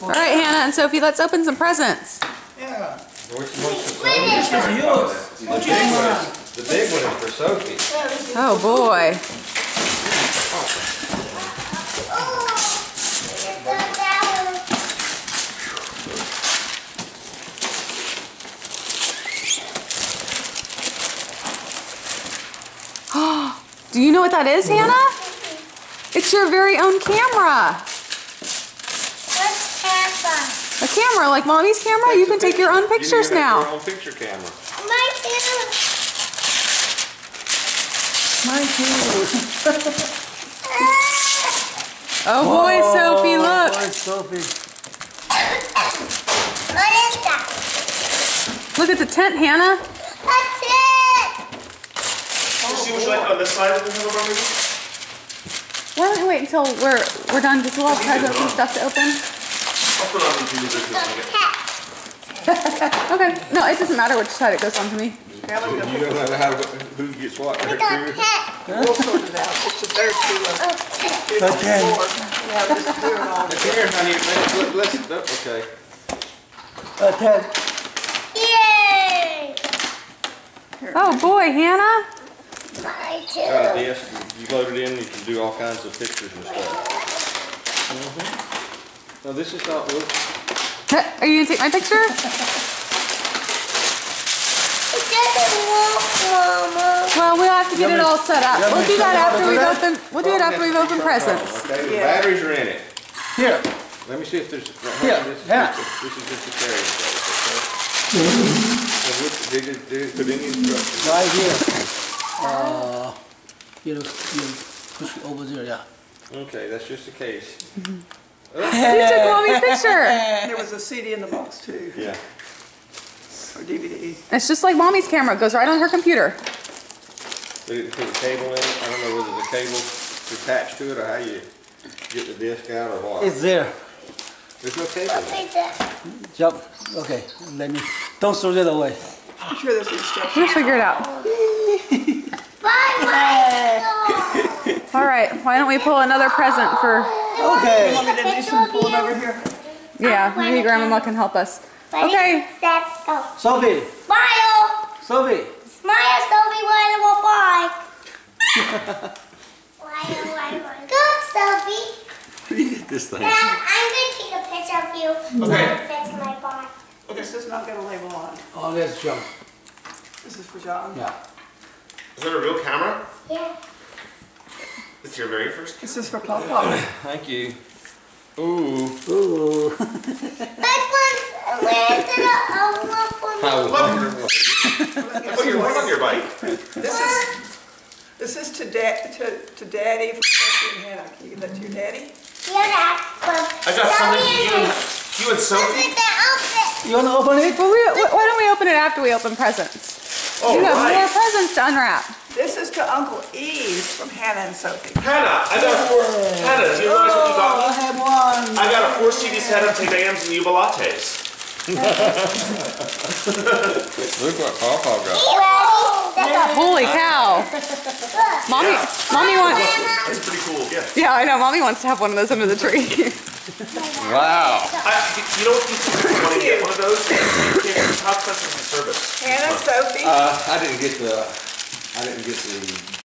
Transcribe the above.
All right, Hannah and Sophie, let's open some presents. Yeah. This is yours. The big one is for Sophie. Oh boy. Do you know what that is, Hannah? It's your very own camera. What's camera? A camera, like Mommy's camera. You can take your own pictures now. Your own picture camera. My too. Mine too. Oh boy, Sophie, look. Boy, Sophie. What is that? Look, it's a tent, Hannah. That's it. See what you like on this side of the handlebar, maybe? Why don't we wait until we're done? Because we'll have presents and stuff to open. I'll put on the music. Okay. No, it doesn't matter which side it goes on to me. You don't know who gets what. We got pet. We'll sort it out. It's the third two. Oh, Okay. Yeah, just do it all. Come here, honey. Let's okay. Ted. yay! Oh boy, Hannah. My Got a too. disc. You load it in, you can do all kinds of pictures and stuff. No, this is not. Look. Are you gonna take my picture? It doesn't work, Mama. Well, we'll have to get it all set up. We'll do that after we've opened. We'll do it after we've opened presents. Okay, the batteries are in it. Here. Let me see if there's. Here, This is yeah. just a carrying case, okay? Put any instructions. Right here. You push it over there, yeah. Okay, that's just a case. You took Mommy's picture. There was a CD in the box too, Yeah. or DVD. It's just like Mommy's camera. It goes right on her computer. Put a cable in it. I don't know whether the cable's attached to it or how you get the disc out or what. It's there. There's no cable in it. Right there. Jump. Okay, let me. Don't throw that away. I'm sure there's instructions. We'll figure it out. Bye, my All right. Why don't we pull another present for? Okay. You want me to do some pulling over here? Yeah, maybe Grandmama can help us. Ready, Okay. set, go. Sophie. Smile. Sophie. Smile, Sophie, while we'll bye. Good, Sophie. This thing. Dad, I'm going to take a picture of you. Okay. And fix my bar. This has not got a label on. Oh, let's jump. This is for John. Yeah. Is that a real camera? Yeah. It's your very first. This is for Papa. Thank you. Ooh. Ooh. That one's, where is it? How wonderful. What on your bike? This is to Daddy from Sophie and Hannah. Can you give that to your daddy? Yeah, Dad. I got something for you and Look Sophie. at the outfit. You wanna open it? Well, why don't we open it after we open presents? Oh, You have more right. presents to unwrap. This is to Uncle Eve from Hannah and Sophie. Hannah, I got a four. Hannah, do you realize what you got I me? have one. I got a 4 CD set of Tedams and Yuba lattes. Look what Papa got. Ready? Holy cow! Mommy wants. That's pretty cool. Yeah. Yeah, I know. Mommy wants to have one of those under the tree. Wow. You know what? You want to get one of those? How expensive is the service? Hannah, Sophie. I didn't get the